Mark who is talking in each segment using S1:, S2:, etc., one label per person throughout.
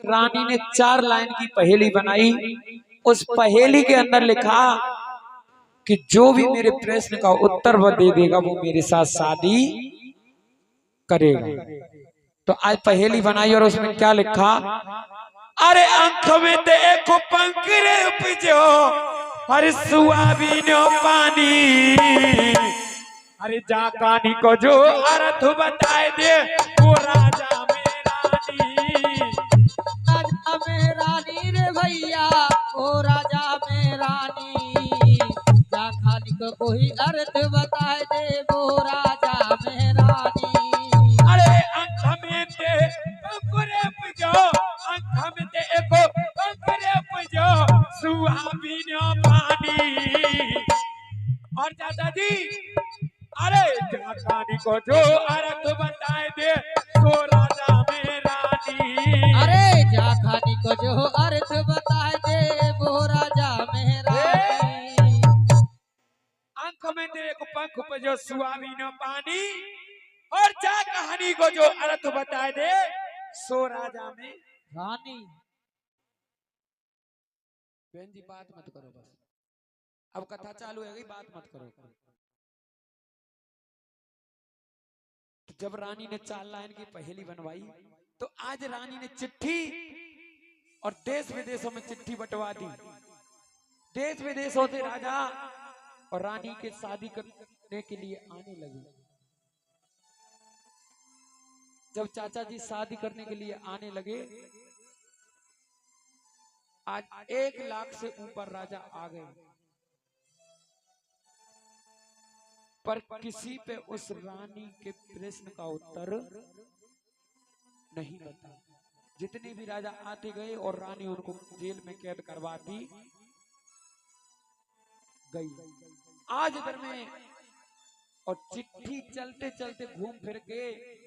S1: रानी ने 4 लाइन की पहेली बनाई। उस पहेली के अंदर लिखा कि जो भी मेरे प्रश्न का उत्तर वह दे देगा वो मेरे साथ शादी करेगा। तो आज पहेली बनाई और उसमें क्या लिखा, अरे आंख में देखो पंखरे उपजो, अरे सुहाबीन पानी, अरे जा कहानी को जो अर्थ बताए दे वो राजा में रानी,
S2: राजा में रानी रे भैया, ओ राजा में रानी, जा कहानी को कोई अर्थ बताए दे वो राजा में रानी।
S1: अरे आंख में देखो पंखरे उपजो, आंख में देखो पंखरे उपजो, सुहाबीन पानी। और चाचा जी, अरे कहानी को जो अर्थ बताए दे तो राजा में रानी,
S2: अरे जा कहानी को जो अर्थ बताए दे वो राजा में रानी।
S1: आंख में देखो पंख पे जो सुहाबीन पानी, और जा कहानी को जो अर्थ बताए दे सो राजा में
S2: रानी।
S1: बहन जी बात मत करो, बस अब कथा चालू है गई, बात मत करो। जब रानी ने 4 लाइन की पहेली बनवाई तो आज रानी ने चिट्ठी और देश विदेशों में चिट्ठी बंटवा दी। देश विदेशों से राजा और रानी के शादी करने के लिए आने लगे। जब चाचा जी शादी करने के लिए आने लगे, आज 1 लाख से ऊपर राजा आ गए, पर किसी पे उस रानी के प्रश्न का उत्तर नहीं बता। जितने भी राजा आते गए और रानी उनको जेल में कैद करवाती गई। आज इधर में और चिट्ठी चलते चलते घूम फिर के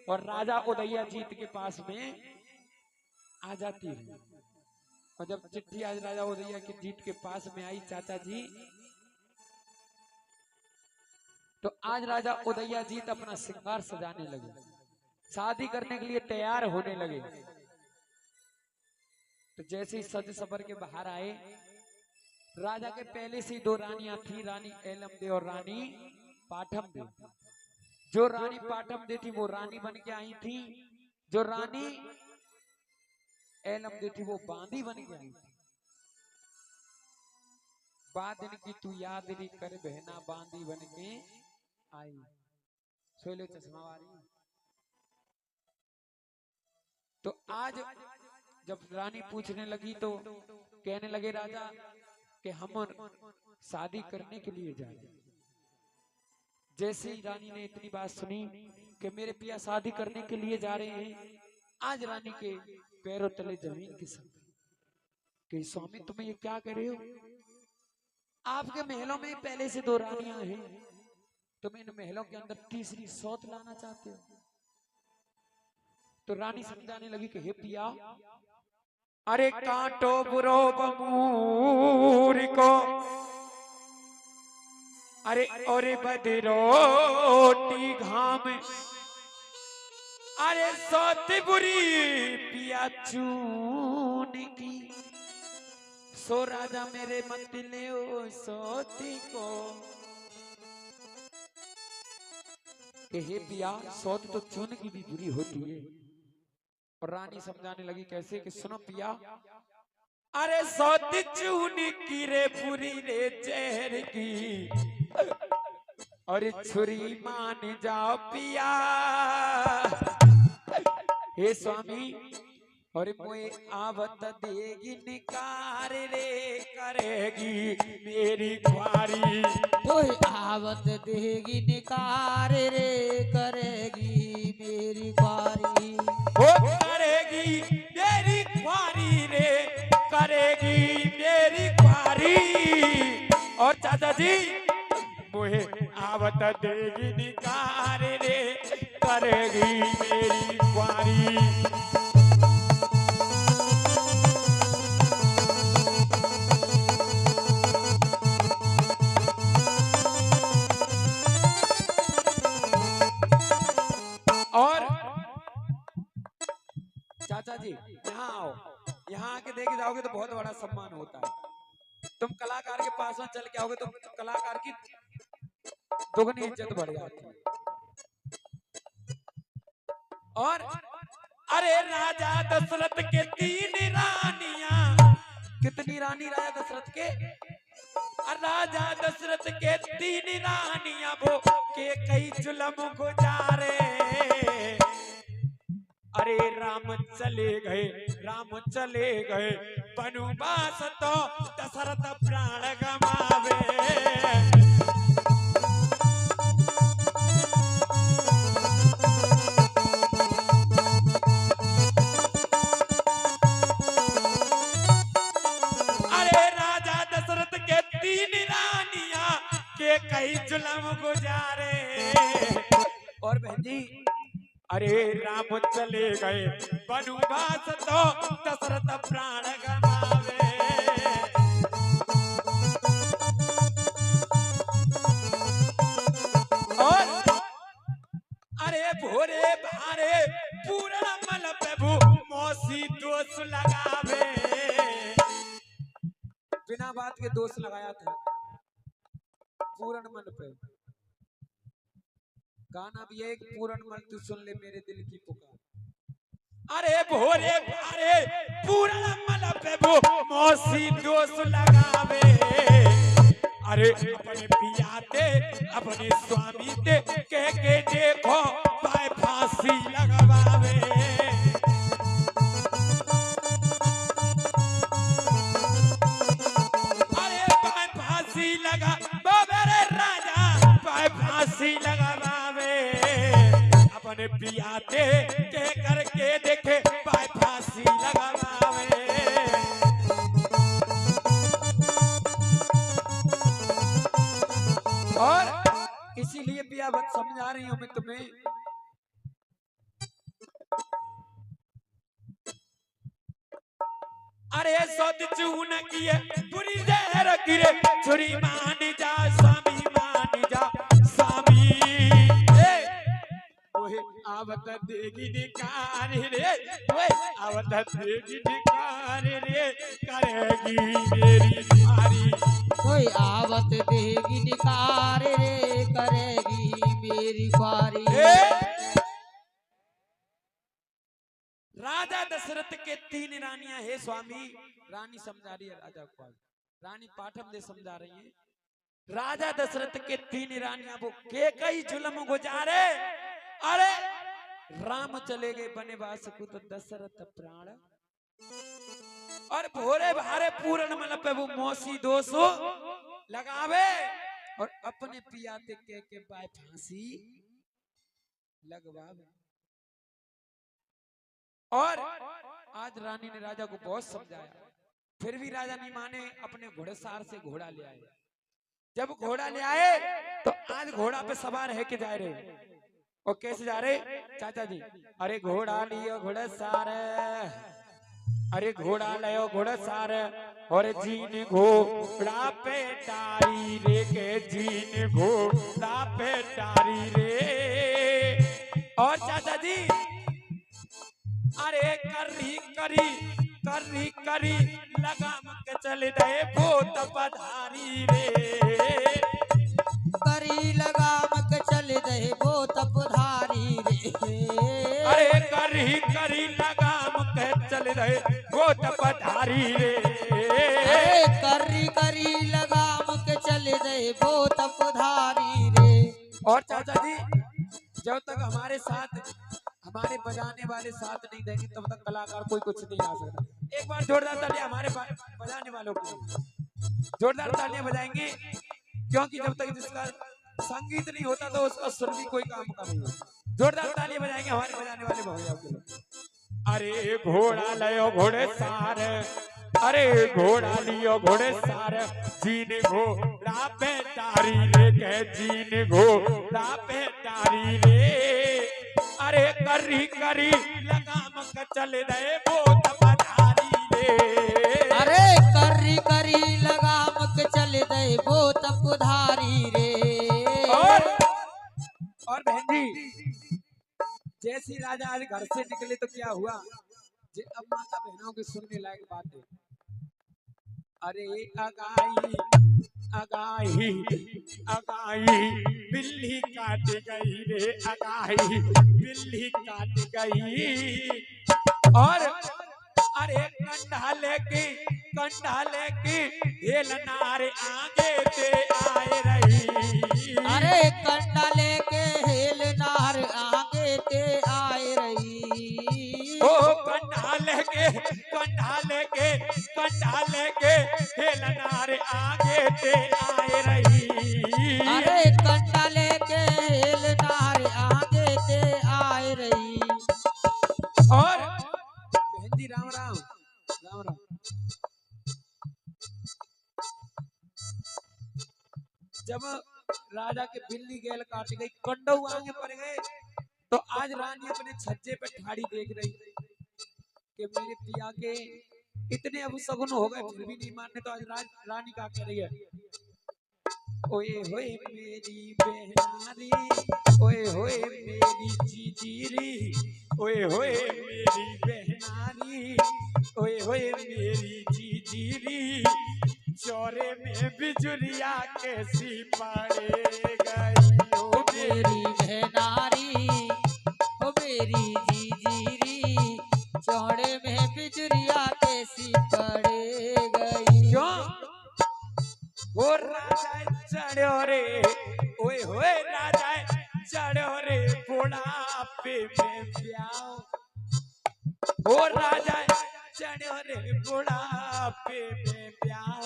S1: और राजा उदया जीत के पास में आ जाती है। और जब चिट्ठी आज राजा उदया की जीत के पास में आई चाचा जी, तो आज राजा उदया जीत अपना श्रृंगार सजाने लगे, शादी करने के लिए तैयार होने लगे। तो जैसे ही सज सबर के बाहर आए, राजा के पहले से 2 रानियां थी, रानी एलमदे और रानी पाठमदे। जो रानी पाठमदे थी वो रानी बन के आई थी, जो रानी एलमदे थी वो बांदी बन के आई थी। बादन की तू याद नहीं कर बहना, बांदी बन के आई। सोले चश्मा वाली। तो आज जब रानी पूछने लगी तो कहने लगे राजा कि हम शादी करने के लिए जा रहे। जैसे ही रानी ने इतनी बात सुनी कि मेरे पिया शादी करने के लिए जा रहे हैं, आज रानी के पैरों तले जमीन खिसक कि स्वामी तुम्हें ये क्या कह रहे हो? आपके महलों में पहले से 2 रानियां हैं, तुम इन महलों के अंदर तीसरी सौत लाना चाहते हो? तो रानी समझाने लगी कि हे पिया, अरे कांटो बुरो बमूर को, अरे और बदरोटी घाम, अरे सौत बुरी पिया चून की, सो राजा मेरे मत ले ओ सौती को। हे पिया, सौत तो चून की भी बुरी होती है। और रानी समझाने लगी कैसे कि सुनो पिया, अरे सौत चून की रे बुरी रे जहर की, और छुरी मान जाओ पिया। हे स्वामी, और मोए आवत देगी निकार रे, करेगी मेरी ख्वारी।
S2: कोई आवत देगी निकार रे, करेगी मेरी ख्वारी।
S1: वो करेगी मेरी ख्वारी रे, करेगी मेरी ख्वारी। और चाचा जी, मोहे आवत देगी निकार रे, करेगी मेरी ख्वारी। और चाचा जी यहाँ आओ। यहाँ आके देख जाओगे तो बहुत बड़ा सम्मान होता है। तुम कलाकार के पास में चल के आओगे तो कलाकार की दुगनी इज्जत बढ़ जाती है। और अरे राजा दशरथ के 3 रानियां, कितनी रानी राजा दशरथ के? राजा दशरथ के 3 रानियां वो के कई जुल्म गुजारे। अरे राम चले गए वनवास तो दशरथ प्राण गमावे। अरे राजा दशरथ के 3 रानियां के कई जुल्म गुजारे। और बहन जी अरे राम चले गए वनवास तो दशरथ प्राण गमावे। और अरे भोरे भारे पूर्ण मल प्रभु मौसी दोष लगावे। बिना बात के दोष लगाया था पूर्ण मन पे। गाना भी एक पूर्ण मन तू सुन ले मेरे दिल की पुकार। अरे भोरे भारे पूर्ण मन पे वो मौसी दोष लगावे। अरे अपने पिया ते अपने स्वामी ते कह के देखो भाई फांसी लगवावे। अरे भाई फांसी लगा मेरे राजा भाई फांसी लगवावे। अपने पिया ते के करके देखे भाई फांसी लगवावे। और इसीलिए पिया बात समझा रही हूं मैं तुम्हें। अरे सद चून किए बुरी जहर गिरे छुरी मान जा स्वामी मान जा स्वामी। ओहे आवत देगी निकार रे, ओए आवत देगी निकार रे करेगी मेरी सारी।
S2: कोई आवत देगी निकार रे करेगी मेरी बारी।
S1: राजा दशरथ के 3 रानियां है स्वामी। रानी समझा रही है राजा को, रानी पाठम दे समझा रही है। राजा दशरथ के 3 रानियां वो के कई जुल्म गुजारे। अरे राम चले गए वनवास को तो दशरथ प्राण। और भोरे भारे पूर्ण मल पे वो मौसी दोष लगावे। और अपने पिया के बाय फांसी लगवावे। और आज रानी ने राजा को बहुत समझाया, फिर भी राजा नहीं माने। अपने घोड़ेसार से घोड़ा ले आए। जब घोड़ा ले आए तो आज घोड़ा पे सवार है के जा रहे। और कैसे जा रहे चाचा जी? अरे घोड़ा लियो घोड़ेसार, अरे घोड़ा लियो घोड़ेसार और जीन घोड़ा पे डारी रे के जीन घोड़ा पे डारी रे। और चाचा जी अरे करी करी करी करी लगाम के चले गए भूत पधारी रे।
S2: करी लगाम के चले गए भूत पधारी रे।
S1: अरे करी करी लगाम के चले गए भूत पधारी रे।
S2: अरे करी करी लगाम के चले गए भूत पधारी रे।
S1: और चाचा जी जब तक हमारे साथ हमारे बजाने वाले साथ नहीं देंगे तब तक कलाकार कोई कुछ नहीं आ सकता। एक बार जोरदार तालियां हमारे बजाने वालों को, जोरदार तालियां बजाएंगे क्योंकि जब तक जिसका संगीत नहीं होता तो उसका सुर भी कोई काम का नहीं होता। जोरदार तालियां बजाएंगे हमारे बजाने वाले भैया के लोग। अरे घोड़ा लियो घोड़े सार, अरे घोड़ा लियो घोड़े सार जीन घोड़ा पे डारी रे के जीन घोड़ा पे डारी रे। अरे करी करी लगाम के चले गए भूत पधारी रे।
S2: अरे करी करी लगाम के चले गए भूत पधारी रे।
S1: और बहन जी जैसी राजा आज घर से निकले तो क्या हुआ? जे अब माता बहनों के सुनने लायक बात है। अरे अगाई अगाई अगाई बिल्ली काट गई रे, अगाई बिल्ली काट गई। और अरे कंडा लेके हेलनार आगे ते आए रही।
S2: अरे कंडा लेके हेलनार आगे ते आए रही।
S1: ओ कंडा लेके हेलनार आगे ते आए रही।
S2: अरे कंडा लेके हेलनार आगे ते आए रही।
S1: और बहन जी राम राम राम राम। जब राजा के बिल्ली गेल काट गई, कंडऊ आगे पड़ गए, तो आज रानी अपने छज्जे पे ठाड़ी देख रही कि मेरे पिया के इतने अब सगुन हो गए फिर भी नहीं मानने, तो आज रानी का कह रही है, ओए होए मेरी बहनारी, ओए होए मेरी जीजीरी, ओए होए मेरी बहनारी, ओए होए मेरी जीजीरी, चौरे में बिजुरिया कैसी पड़े गई
S2: ओ मेरी बहनारी, ओ मेरी जीजीरी, चौड़े में बिजुरिया कैसी पड़ गई।
S1: क्यों वो राजा चढ़ो रे, ओए होए राजा चढ़ो रे बुढ़ापे में ब्याह, वो राजा चढ़ो रे बुढ़ापे में ब्याह,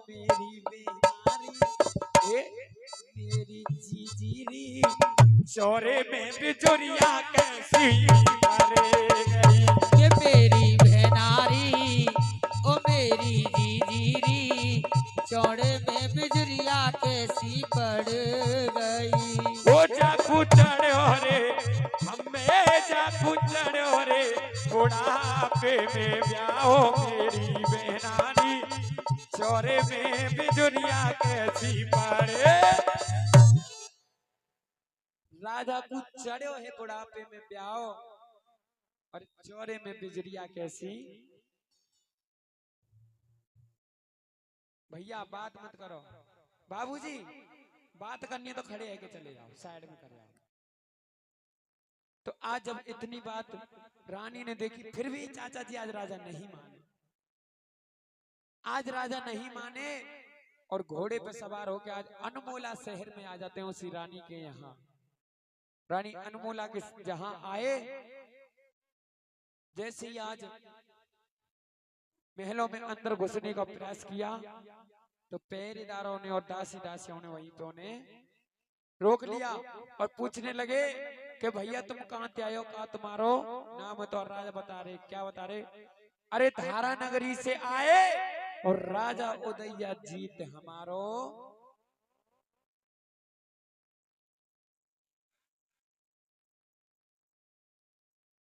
S1: मेरी बेहारी मेरी जीजीरी, चौरे में बिजुरिया कैसी करे गई।
S2: ये मेरी बहनारी, ओ मेरी जीजीरी, चौड़े में बिजुरिया कैसी पड़ गई।
S1: वो जाकू चढ़ो रे, हमें जाकू चढ़ो रे बुढ़ापे में ब्याहो, मेरी बहनानी चौरे में बिजुरिया कैसी पड़े। राजा को चढ़ो है बुढ़ापे में ब्याहो, और चौरे में बिजुरिया कैसी। भैया बात मत करो, बाबूजी बात करनी है तो खड़े है के चले जाओ, साइड में कर जाओ। तो आज जब इतनी बात रानी ने देखी, फिर भी चाचा जी आज राजा नहीं माने, आज राजा नहीं माने, और घोड़े पे सवार होकर आज अनमोला शहर में आ जाते हैं उसी रानी के यहाँ। रानी अनमोला के जहां आए, जैसे ही आज महलों में अंदर घुसने का प्रयास किया, तो पहरेदारों ने और दासी दासियों ने वहीं पे उन्हें रोक लिया और पूछने लगे कि भैया तुम कहाँ से आए हो, कहाँ तुम्हारो नाम है? तो राजा बता रहे, क्या बता रहे, अरे धारा नगरी से आए और राजा उदया जीत हमारो